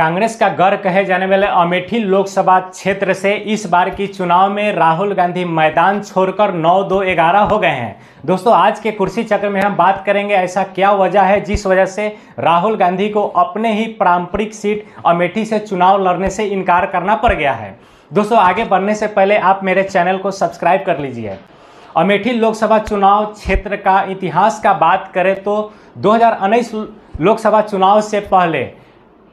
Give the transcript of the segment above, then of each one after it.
कांग्रेस का गढ़ कहे जाने वाले अमेठी लोकसभा क्षेत्र से इस बार की चुनाव में राहुल गांधी मैदान छोड़कर 9-2-11 हो गए हैं। दोस्तों, आज के कुर्सी चक्र में हम बात करेंगे ऐसा क्या वजह है जिस वजह से राहुल गांधी को अपने ही पारंपरिक सीट अमेठी से चुनाव लड़ने से इनकार करना पड़ गया है। दोस्तों, आगे बढ़ने से पहले आप मेरे चैनल को सब्सक्राइब कर लीजिए। अमेठी लोकसभा चुनाव क्षेत्र का इतिहास का बात करें तो 2019 लोकसभा चुनाव से पहले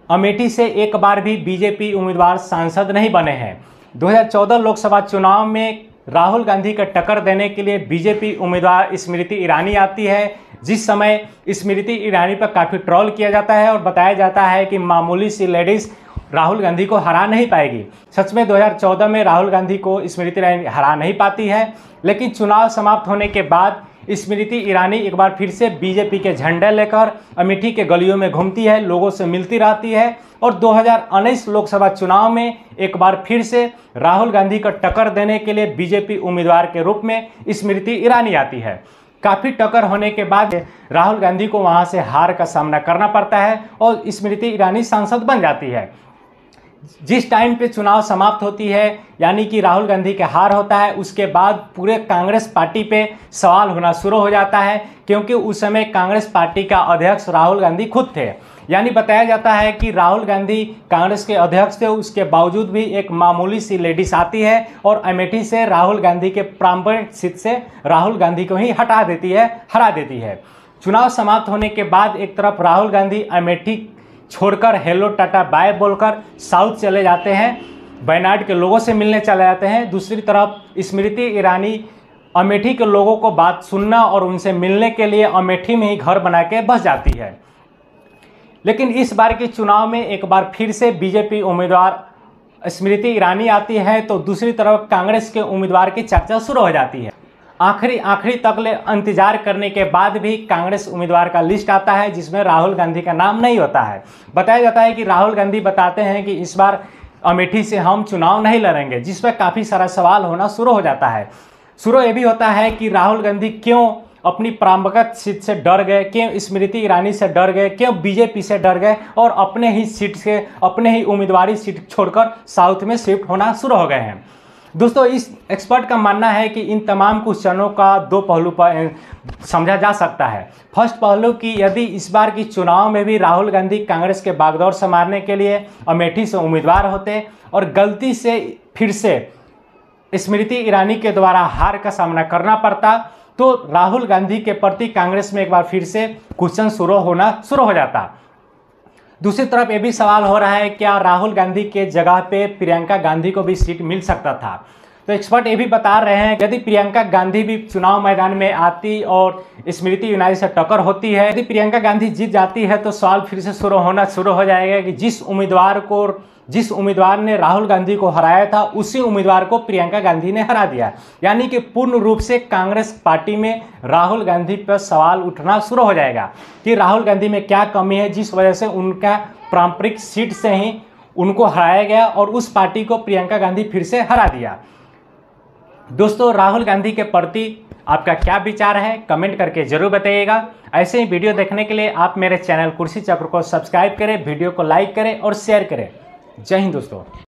अमेठी से एक बार भी बीजेपी उम्मीदवार सांसद नहीं बने हैं। 2014 लोकसभा चुनाव में राहुल गांधी का टक्कर देने के लिए बीजेपी उम्मीदवार स्मृति ईरानी आती है, जिस समय स्मृति ईरानी पर काफ़ी ट्रोल किया जाता है और बताया जाता है कि मामूली सी लेडीज़ राहुल गांधी को हरा नहीं पाएगी। सच में 2014 में राहुल गांधी को स्मृति ईरानी हरा नहीं पाती है, लेकिन चुनाव समाप्त होने के बाद स्मृति ईरानी एक बार फिर से बीजेपी के झंडे लेकर अमेठी के गलियों में घूमती है, लोगों से मिलती रहती है और 2019 लोकसभा चुनाव में एक बार फिर से राहुल गांधी को टक्कर देने के लिए बीजेपी उम्मीदवार के रूप में स्मृति ईरानी आती है। काफ़ी टक्कर होने के बाद राहुल गांधी को वहां से हार का सामना करना पड़ता है और स्मृति ईरानी सांसद बन जाती है। जिस टाइम पे चुनाव समाप्त होती है, यानी कि राहुल गांधी के हार होता है, उसके बाद पूरे कांग्रेस पार्टी पे सवाल होना शुरू हो जाता है, क्योंकि उस समय कांग्रेस पार्टी का अध्यक्ष राहुल गांधी खुद थे। यानी बताया जाता है कि राहुल गांधी कांग्रेस के अध्यक्ष थे, उसके बावजूद भी एक मामूली सी लेडीज आती है और अमेठी से राहुल गांधी के पारंपरिक सीट से राहुल गांधी को ही हटा देती है, हरा देती है। चुनाव समाप्त होने के बाद एक तरफ राहुल गांधी अमेठी छोड़कर हेलो टाटा बाय बोलकर साउथ चले जाते हैं, वायनाड के लोगों से मिलने चले जाते हैं। दूसरी तरफ स्मृति ईरानी अमेठी के लोगों को बात सुनना और उनसे मिलने के लिए अमेठी में ही घर बना के बस जाती है। लेकिन इस बार के चुनाव में एक बार फिर से बीजेपी उम्मीदवार स्मृति ईरानी आती है, तो दूसरी तरफ कांग्रेस के उम्मीदवार की चर्चा शुरू हो जाती है। आखिरी तक ले इंतजार करने के बाद भी कांग्रेस उम्मीदवार का लिस्ट आता है, जिसमें राहुल गांधी का नाम नहीं होता है। बताया जाता है कि राहुल गांधी बताते हैं कि इस बार अमेठी से हम चुनाव नहीं लड़ेंगे, जिस पर काफ़ी सारा सवाल होना शुरू हो जाता है। शुरू ये भी होता है कि राहुल गांधी क्यों अपनी पारंपरिक सीट से डर गए, क्यों स्मृति ईरानी से डर गए, क्यों बीजेपी से डर गए और अपने ही सीट से अपने ही उम्मीदवारी सीट छोड़कर साउथ में शिफ्ट होना शुरू हो गए हैं। दोस्तों, इस एक्सपर्ट का मानना है कि इन तमाम क्वेश्चनों का दो पहलू पर समझा जा सकता है। फर्स्ट पहलू कि यदि इस बार की चुनाव में भी राहुल गांधी कांग्रेस के बागडोर संभालने के लिए अमेठी से उम्मीदवार होते और गलती से फिर से स्मृति ईरानी के द्वारा हार का सामना करना पड़ता, तो राहुल गांधी के प्रति कांग्रेस में एक बार फिर से क्वेश्चन होना शुरू हो जाता। दूसरी तरफ ये भी सवाल हो रहा है, क्या राहुल गांधी के जगह पे प्रियंका गांधी को भी सीट मिल सकता था। तो एक्सपर्ट ये भी बता रहे हैं, यदि प्रियंका गांधी भी चुनाव मैदान में आती और स्मृति ईरानी से टक्कर होती है, यदि प्रियंका गांधी जीत जाती है, तो सवाल फिर से शुरू हो जाएगा कि जिस उम्मीदवार ने राहुल गांधी को हराया था, उसी उम्मीदवार को प्रियंका गांधी ने हरा दिया। यानी कि पूर्ण रूप से कांग्रेस पार्टी में राहुल गांधी पर सवाल उठना शुरू हो जाएगा कि राहुल गांधी में क्या कमी है जिस वजह से उनका पारंपरिक सीट से ही उनको हराया गया और उस पार्टी को प्रियंका गांधी फिर से हरा दिया। दोस्तों, राहुल गांधी के प्रति आपका क्या विचार है, कमेंट करके जरूर बताइएगा। ऐसे ही वीडियो देखने के लिए आप मेरे चैनल कुर्सी चक्र को सब्सक्राइब करें, वीडियो को लाइक करें और शेयर करें। जय हिंद दोस्तों।